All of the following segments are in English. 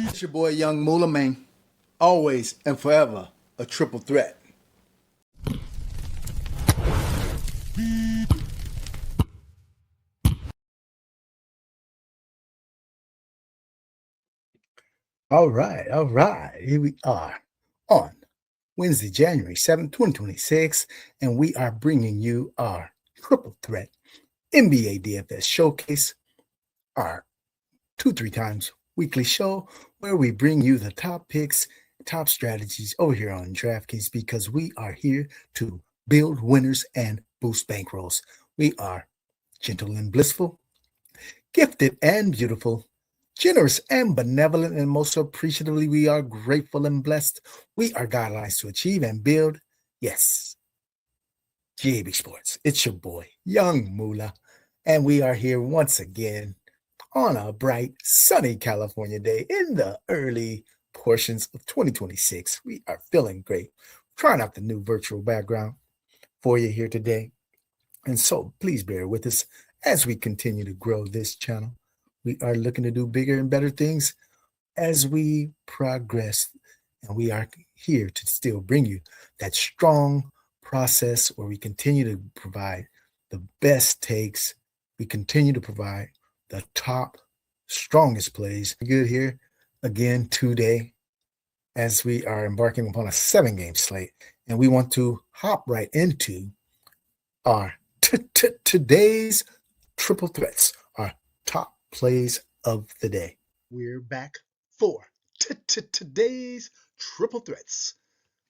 It's your boy Young Moolah Man. Always and forever a triple threat. All right. Here we are on Wednesday, January 7th, 2026, and we are bringing you our triple threat NBA DFS showcase, our 2-3 times weekly show where we bring you the top picks, top strategies over here on DraftKings because we are here to build winners and boost bankrolls. We are gentle and blissful, gifted and beautiful, generous and benevolent, and most appreciatively, we are grateful and blessed. We are guidelines to achieve and build. Yes, GAB Sports. It's your boy, Young Moolah, and we are here once again on a bright, sunny California day in the early portions of 2026. We are feeling great. Trying out the new virtual background for you here today. And so please bear with us as we continue to grow this channel. We are looking to do bigger and better things as we progress. And we are here to still bring you that strong process where we continue to provide the best takes. We continue to provide the top, strongest plays. Good here again today as we are embarking upon a 7-game slate. And we want to hop right into our today's triple threats, our top plays of the day. We're back for today's triple threats,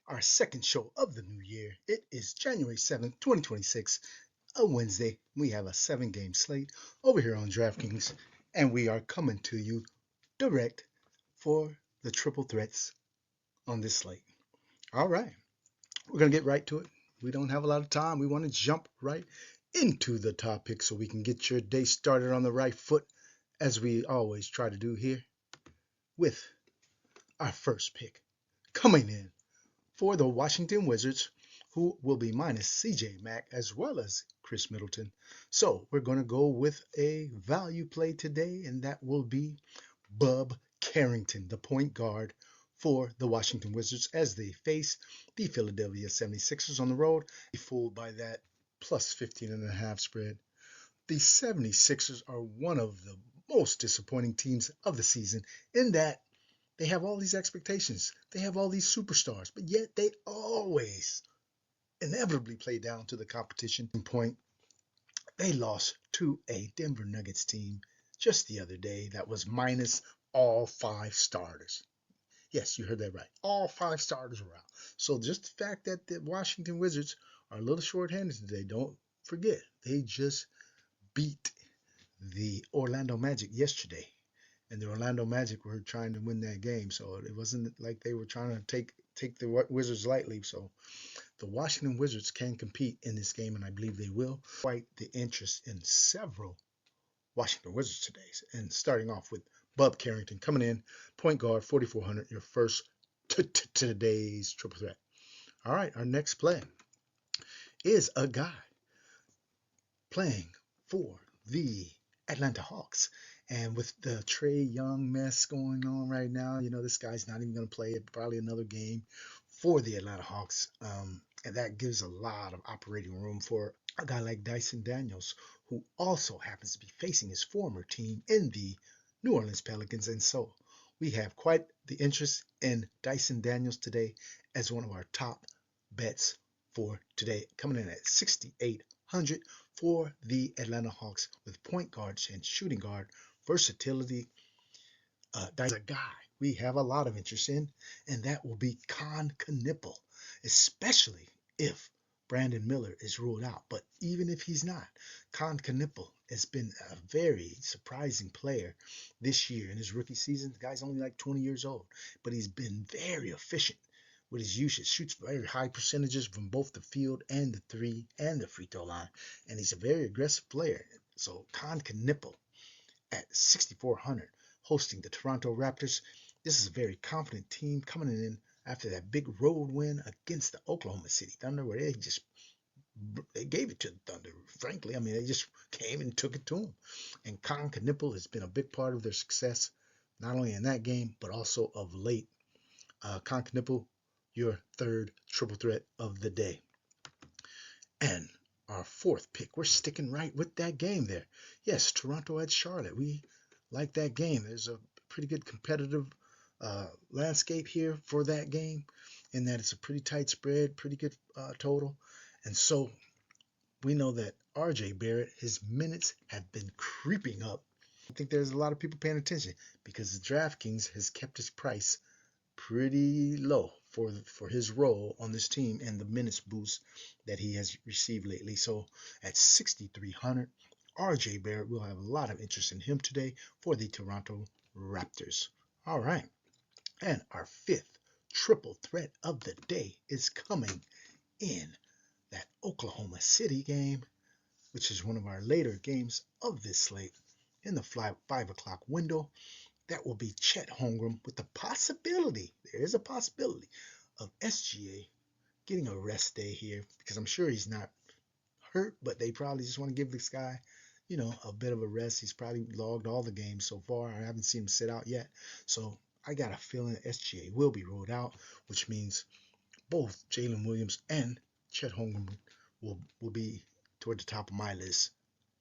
our second show of the new year. It is January 7th, 2026, a Wednesday. We have a 7-game slate over here on DraftKings, and we are coming to you direct for the triple threats on this slate. All right, we're going to get right to it. We don't have a lot of time. We want to jump right into the topic so we can get your day started on the right foot, as we always try to do here, with our first pick coming in for the Washington Wizards, who will be minus CJ Mack as well as Chris Middleton. So we're going to go with a value play today, and that will be Bub Carrington, the point guard for the Washington Wizards as they face the Philadelphia 76ers on the road. Fooled by that plus 15.5 spread. The 76ers are one of the most disappointing teams of the season in that they have all these expectations. They have all these superstars, but yet they always inevitably play down to the competition point. They lost to a Denver Nuggets team just the other day that was minus all 5 starters. Yes, you heard that right. All 5 starters were out. So just the fact that the Washington Wizards are a little short-handed today, don't forget, they just beat the Orlando Magic yesterday. And the Orlando Magic were trying to win that game. So it wasn't like they were trying to take the Wizards lightly. So the Washington Wizards can compete in this game, and I believe they will. Quite the interest in several Washington Wizards today. And starting off with Bub Carrington coming in, point guard, 4,400, your first today's triple threat. All right, our next play is a guy playing for the Atlanta Hawks. And with the Trae Young mess going on right now, this guy's not even going to play probably another game for the Atlanta Hawks. And that gives a lot of operating room for a guy like Dyson Daniels, who also happens to be facing his former team in the New Orleans Pelicans. And so we have quite the interest in Dyson Daniels today as one of our top bets for today, coming in at 6,800 for the Atlanta Hawks with point guards and shooting guard versatility. That's a guy we have a lot of interest in, and that will be Con Knipple, especially if Brandon Miller is ruled out. But even if he's not, Con Knipple has been a very surprising player this year in his rookie season. The guy's only like 20 years old, but he's been very efficient with his usage. Shoots very high percentages from both the field and the 3 and the free throw line, and he's a very aggressive player. So Con Knipple at 6,400 hosting the Toronto Raptors. This is a very confident team coming in after that big road win against the Oklahoma City Thunder, where they gave it to the Thunder. Frankly, I mean, they just came and took it to them. And Con Knipple has been a big part of their success not only in that game, but also of late. Con Knipple, your third triple threat of the day. And our fourth pick, we're sticking right with that game there. Yes, Toronto at Charlotte. We like that game. There's a pretty good competitive landscape here for that game, in that it's a pretty tight spread, pretty good total. And so we know that RJ Barrett, his minutes have been creeping up. I think there's a lot of people paying attention because DraftKings has kept his price pretty low for his role on this team and the minutes boost that he has received lately. So at 6,300, RJ Barrett will have a lot of interest in him today for the Toronto Raptors. All right. And our fifth triple threat of the day is coming in that Oklahoma City game, which is one of our later games of this slate in the 5 o'clock window. That will be Chet Holmgren with the possibility, there is a possibility, of SGA getting a rest day here, because I'm sure he's not hurt, but they probably just want to give this guy, a bit of a rest. He's probably logged all the games so far. I haven't seen him sit out yet. So I got a feeling that SGA will be ruled out, which means both Jalen Williams and Chet Holmgren will be toward the top of my list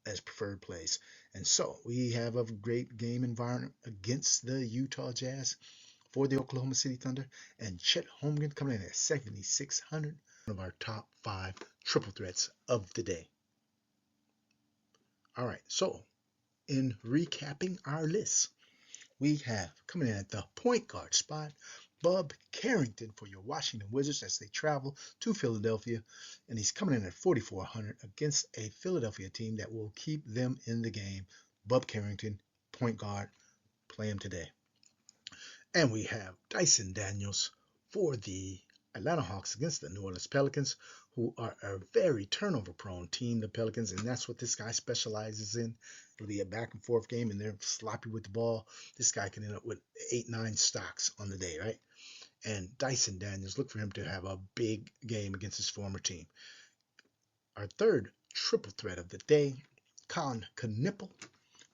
as preferred plays. And so we have a great game environment against the Utah Jazz for the Oklahoma City Thunder, and Chet Holmgren coming in at 7,600, one of our top 5 triple threats of the day. All right, so in recapping our list, we have coming in at the point guard spot, Bub Carrington for your Washington Wizards as they travel to Philadelphia, and he's coming in at 4,400 against a Philadelphia team that will keep them in the game. Bub Carrington, point guard, play him today. And we have Dyson Daniels for the Atlanta Hawks against the New Orleans Pelicans, who are a very turnover-prone team, the Pelicans, and that's what this guy specializes in. It'll be a back-and-forth game, and they're sloppy with the ball. This guy can end up with 8-9 stocks on the day, right? And Dyson Daniels, look for him to have a big game against his former team. Our third triple threat of the day, Con Knipple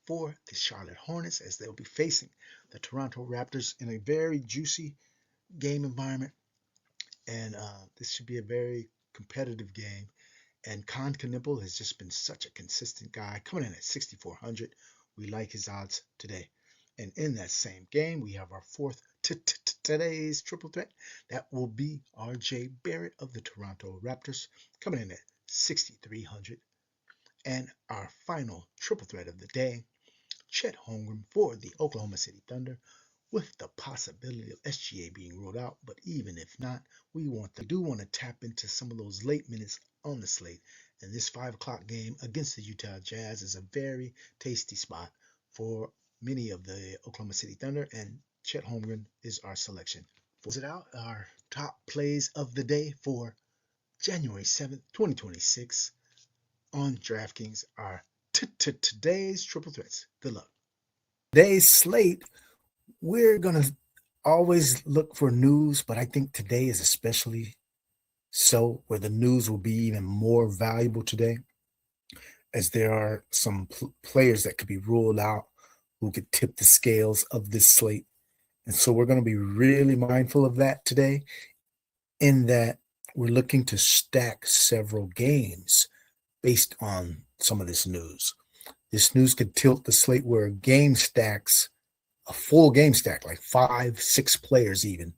for the Charlotte Hornets, as they'll be facing the Toronto Raptors in a very juicy game environment. And this should be a very competitive game. And Con Knipple has just been such a consistent guy, coming in at 6,400. We like his odds today. And in that same game, we have our fourth today's triple threat. That will be RJ Barrett of the Toronto Raptors, coming in at 6,300. And our final triple threat of the day, Chet Holmgren for the Oklahoma City Thunder, with the possibility of SGA being ruled out. But even if not, we do want to tap into some of those late minutes on the slate. And this 5 o'clock game against the Utah Jazz is a very tasty spot for many of the Oklahoma City Thunder, and Chet Holmgren is our selection. Close it out, our top plays of the day for January 7th, 2026 on DraftKings are today's triple threats. Good luck. Today's slate, we're going to always look for news, but I think today is especially so, where the news will be even more valuable today, as there are some players that could be ruled out who could tip the scales of this slate. And so we're going to be really mindful of that today, in that we're looking to stack several games based on some of this news. This news could tilt the slate where a game stacks, a full game stack, like 5-6 players even,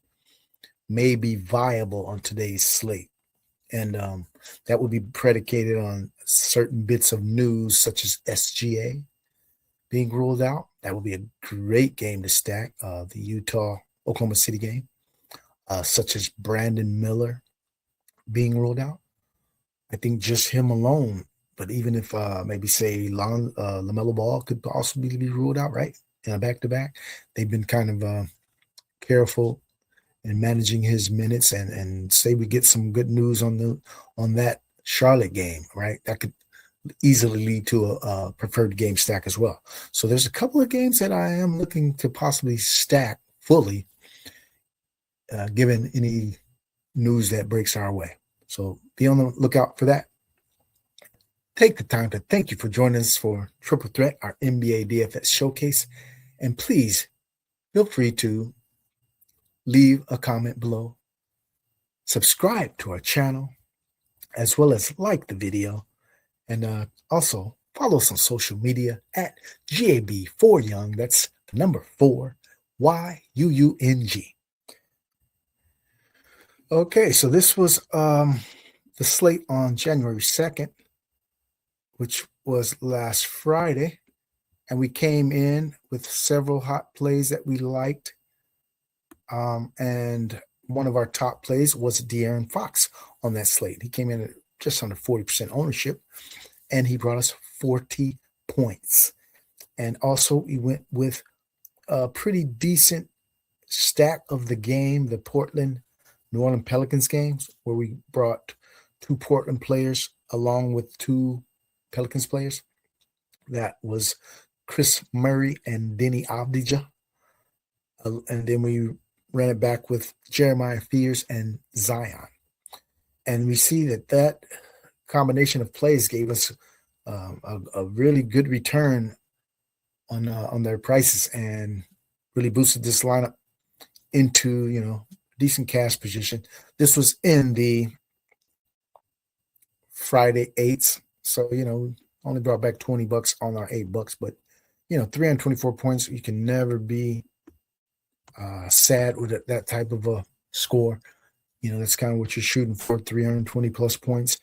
may be viable on today's slate. And that would be predicated on certain bits of news, such as SGA being ruled out. That would be a great game to stack, the Utah-Oklahoma City game, such as Brandon Miller being ruled out. I think just him alone, but even if maybe say LaMelo Ball could possibly be ruled out, right, in a back-to-back. They've been kind of careful in managing his minutes, and say we get some good news on that Charlotte game, right? That could easily lead to a preferred game stack as well. So there's a couple of games that I am looking to possibly stack fully, given any news that breaks our way. So be on the lookout for that. Take the time to thank you for joining us for Triple Threat, our NBA DFS showcase. And please feel free to leave a comment below, subscribe to our channel, as well as like the video, and also follow us on social media at GAB4Young. That's the number 4, YUUNG. Okay, so this was the slate on January 2nd, which was last Friday. And we came in with several hot plays that we liked. And one of our top plays was De'Aaron Fox on that slate. He came in at just under 40% ownership, and he brought us 40 points. And also, we went with a pretty decent stack of the game, the Portland New Orleans Pelicans games, where we brought 2 Portland players along with 2 Pelicans players. That was Chris Murray and Denny Avdija. And then we ran it back with Jeremiah Fears and Zion. And we see that combination of plays gave us a really good return on their prices and really boosted this lineup into, decent cash position. This was in the Friday 8s. So, only brought back $20 on our $8, but 324 points. You can never be sad with that type of a score. That's kind of what you're shooting for. 320 plus points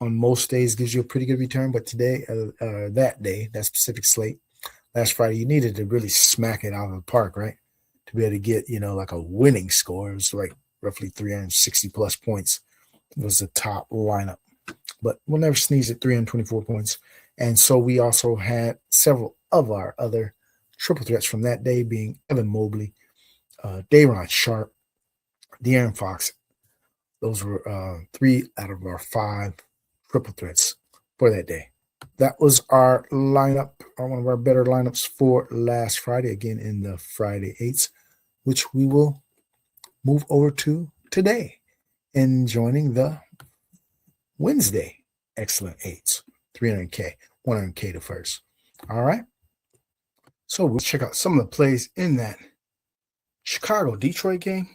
on most days gives you a pretty good return. But today, that specific slate, last Friday, you needed to really smack it out of the park, right? To be able to get, like a winning score. It was like roughly 360 plus points was the top lineup. But we'll never sneeze at 324 points. And so we also had several of our other triple threats from that day, being Evan Mobley, Day'Ron Sharpe, De'Aaron Fox. Those were 3 out of our 5 triple threats for that day. That was our lineup, one of our better lineups for last Friday, again in the Friday 8s, which we will move over to today and joining the Wednesday excellent 8s, 300K, 100K to first. All right. So we'll check out some of the plays in that Chicago-Detroit game.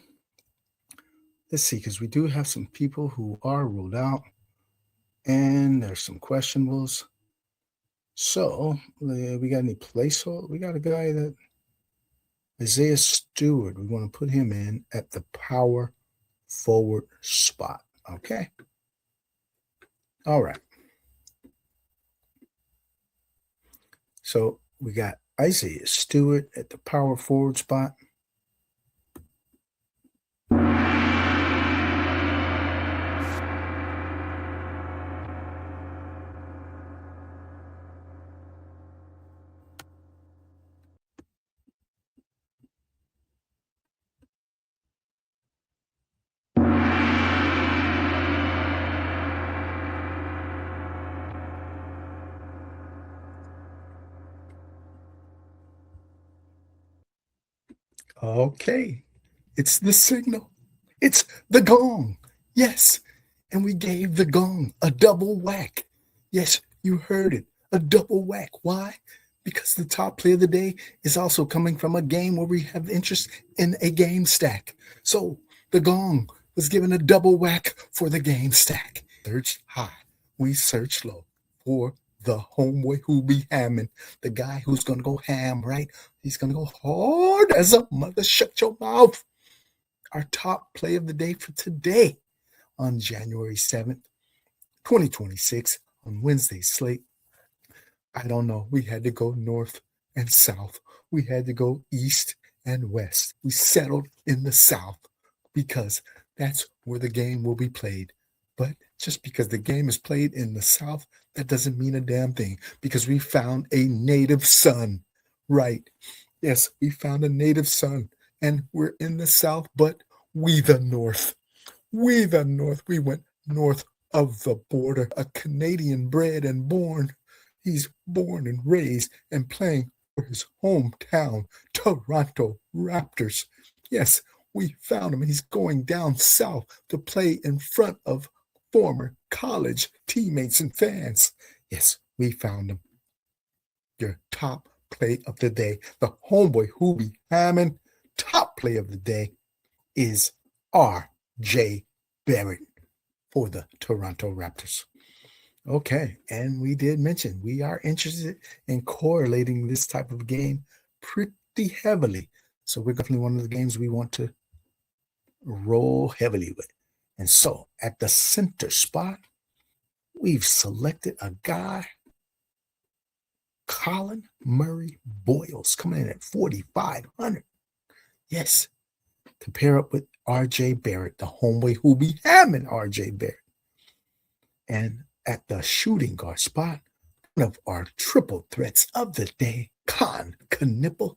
Let's see, because we do have some people who are ruled out, and there's some questionables. So we got any placeholder? We got a guy that Isaiah Stewart. We want to put him in at the power forward spot. Okay. All right. So we got Isaiah Stewart at the power forward spot. Okay, it's the signal. It's the gong. Yes, and we gave the gong a double whack. Yes, you heard it, a double whack. Why? Because the top play of the day is also coming from a game where we have interest in a game stack. So the gong was given a double whack for the game stack. Search high, we search low for the homeboy who be hamming, the guy who's going to go ham, right? He's going to go hard as a mother. Shut your mouth. Our top play of the day for today on January 7th, 2026, on Wednesday's slate. I don't know. We had to go north and south. We had to go east and west. We settled in the south because that's where the game will be played. But just because the game is played in the south, that doesn't mean a damn thing, because we found a native son, right? Yes, we found a native son, and we're in the south, but we the north. We the north. We went north of the border. A Canadian bred and born. He's born and raised and playing for his hometown, Toronto Raptors. Yes, we found him. He's going down south to play in front of former college teammates and fans. Yes, we found him. Your top play of the day, the homeboy who be hamming, top play of the day is R.J. Barrett for the Toronto Raptors. Okay, and we did mention we are interested in correlating this type of game pretty heavily. So we're definitely one of the games we want to roll heavily with. And so at the center spot, we've selected a guy, Colin Murray Boyles, coming in at 4,500. Yes, to pair up with R.J. Barrett, the homeboy who'll be hamming R.J. Barrett. And at the shooting guard spot, one of our triple threats of the day, Con Knipple,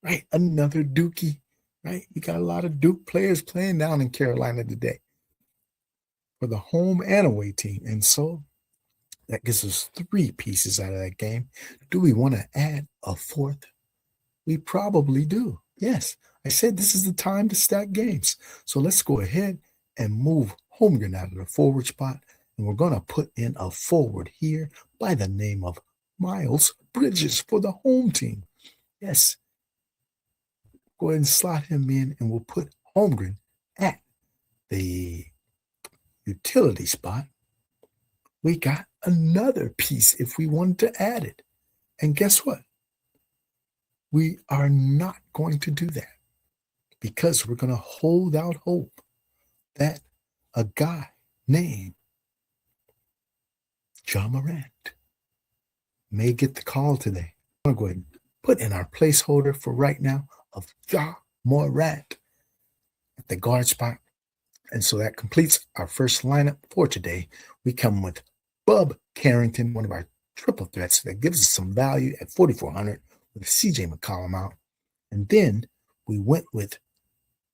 right? Another Dookie, right? We got a lot of Duke players playing down in Carolina today for the home and away team. And so that gives us 3 pieces out of that game. Do we want to add a 4th? We probably do. Yes, I said this is the time to stack games. So let's go ahead and move Holmgren out of the forward spot. And we're going to put in a forward here by the name of Miles Bridges for the home team. Yes. Go ahead and slot him in, and we'll put Holmgren at the utility spot. We got another piece if we wanted to add it. And guess what? We are not going to do that because we're going to hold out hope that a guy named Ja Morant may get the call today. I'm going to go ahead and put in our placeholder for right now of Ja Morant at the guard spot. And so that completes our first lineup for today. We come with Bub Carrington, one of our triple threats that gives us some value at 4,400 with CJ McCollum out. And then we went with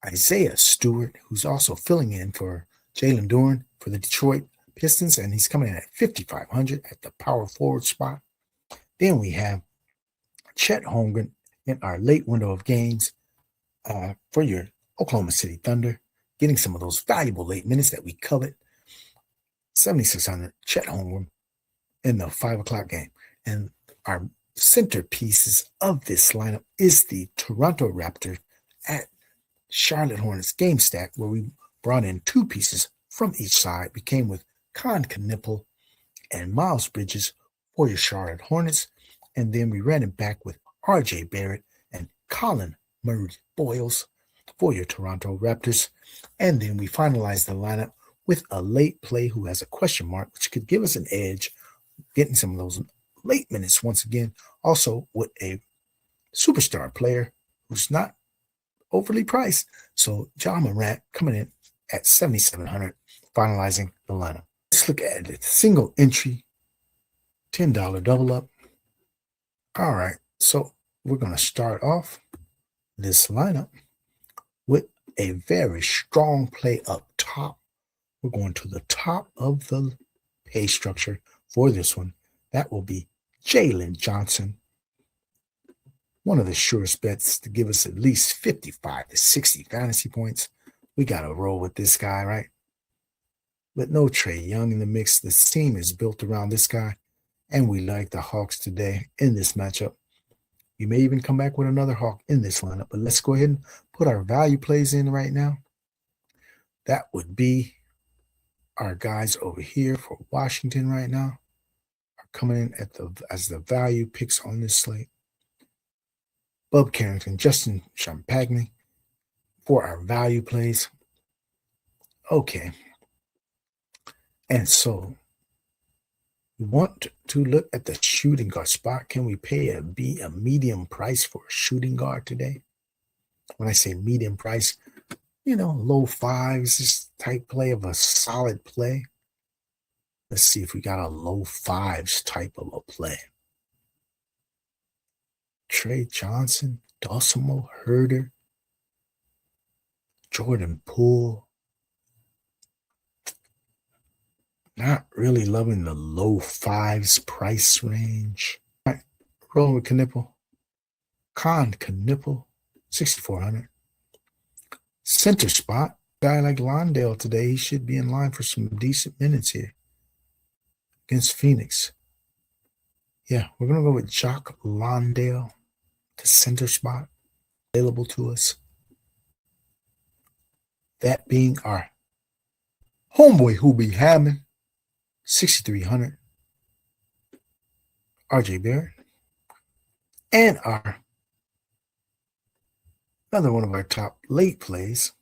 Isaiah Stewart, who's also filling in for Jalen Duren for the Detroit Pistons, and he's coming in at 5,500 at the power forward spot. Then we have Chet Holmgren in our late window of games for your Oklahoma City Thunder, getting some of those valuable late minutes that we covet. 7,600, Chet Holmgren in the 5 o'clock game. And our centerpieces of this lineup is the Toronto Raptors at Charlotte Hornets game stack, where we brought in 2 pieces from each side. We came with Con Knipple and Miles Bridges for your Charlotte Hornets. And then we ran it back with R.J. Barrett and Colin Murray Boyles for your Toronto Raptors. And then we finalized the lineup with a late play who has a question mark, which could give us an edge, getting some of those late minutes once again. Also with a superstar player who's not overly priced. So Ja Morant coming in at 7,700, finalizing the lineup. Let's look at it. Single entry, $10 double up. All right, so we're going to start off this lineup with a very strong play up top. We're going to the top of the pay structure for this one. That will be Jalen Johnson, one of the surest bets to give us at least 55 to 60 fantasy points. We got to roll with this guy, right? But no Trae Young in the mix. This team is built around this guy, and we like the Hawks today in this matchup. You may even come back with another Hawk in this lineup, but let's go ahead and put our value plays in right now. That would be our guys over here for Washington right now are coming in at as the value picks on this slate. Bub Carrington, Justin Champagny for our value plays. Okay. And so we want to look at the shooting guard spot. Can we pay a medium price for a shooting guard today? When I say medium price, low 5s, this type play of a solid play. Let's see if we got a low 5s type of a play. Trey Johnson, Dosimo Herder, Jordan Poole. Not really loving the low 5s price range. All right, rolling with Knipple. Con Knipple, 6,400. Center spot, guy like Londale today, he should be in line for some decent minutes here against Phoenix. Yeah, we're going to go with Jock Londale, the center spot available to us. That being our homeboy Hoobie Hammond, 6,300. RJ Barrett. And another one of our top late plays.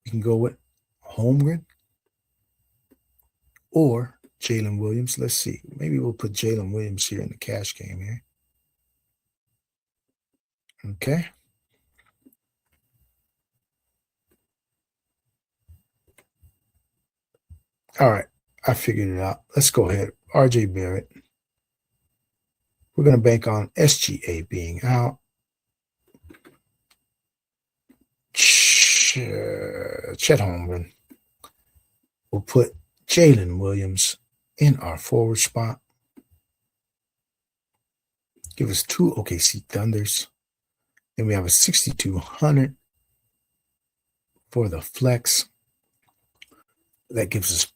We can go with Holmgren or Jalen Williams. Let's see. Maybe we'll put Jalen Williams here in the cash game here. Okay. All right. I figured it out. Let's go ahead. RJ Barrett. We're going to bank on SGA being out. Chet Holmgren. We'll put Jalen Williams in our forward spot. Give us 2 OKC Thunders. Then we have a 6,200 for the flex. That gives us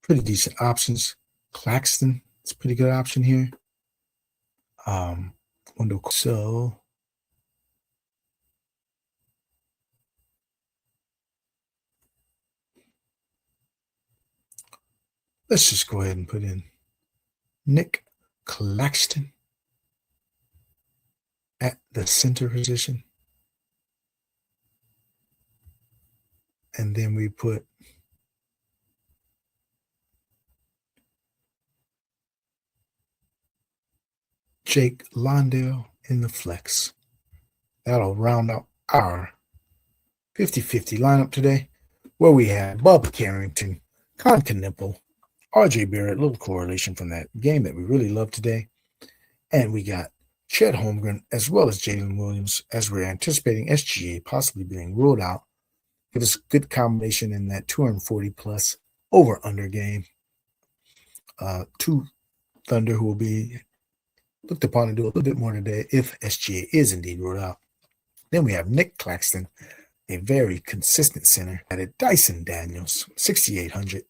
pretty decent options. Claxton, it's a pretty good option here. So let's just go ahead and put in Nick Claxton at the center position. And then we put Jake Londale in the flex. That'll round out our 50-50 lineup today, where we have Bubba Carrington, Con Knipple, RJ Barrett, little correlation from that game that we really love today. And we got Chet Holmgren as well as Jalen Williams, as we're anticipating SGA possibly being ruled out. Give us a good combination in that 240 plus over-under game. 2 Thunder who will be looked upon to do a little bit more today if SGA is indeed ruled out. Then we have Nick Claxton, a very consistent center, at Dyson Daniels, 6,800.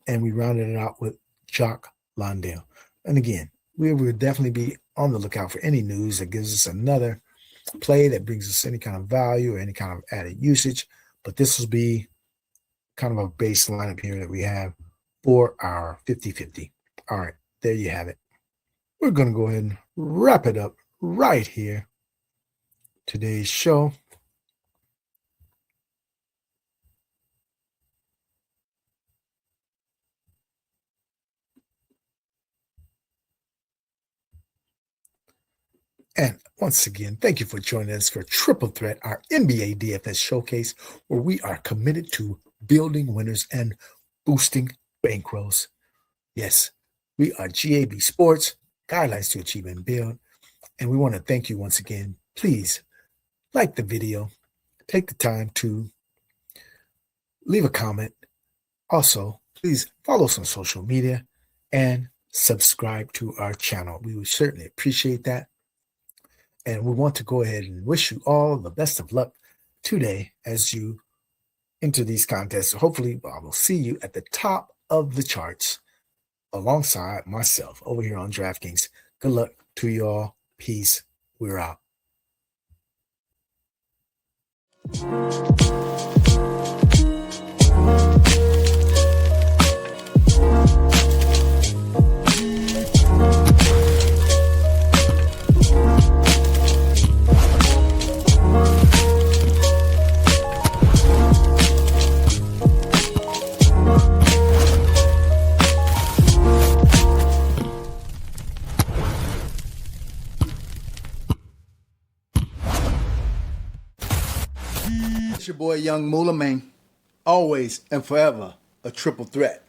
And we rounded it out with Jock Londale. And again, we will definitely be on the lookout for any news that gives us another play that brings us any kind of value or any kind of added usage. But this will be kind of a base lineup here that we have for our 50-50. All right, there you have it. We're going to go ahead and wrap it up right here. Today's show. And once again, thank you for joining us for Triple Threat, our NBA DFS showcase, where we are committed to building winners and boosting bankrolls. Yes, we are GAB Sports, Guidelines to Achieve and Build. And we want to thank you once again. Please like the video. Take the time to leave a comment. Also, please follow us on social media and subscribe to our channel. We would certainly appreciate that. And we want to go ahead and wish you all the best of luck today as you enter these contests. Hopefully, I will see you at the top of the charts alongside myself over here on DraftKings. Good luck to you all. Peace. We're out. It's your boy Young Moolah Man, always and forever a triple threat.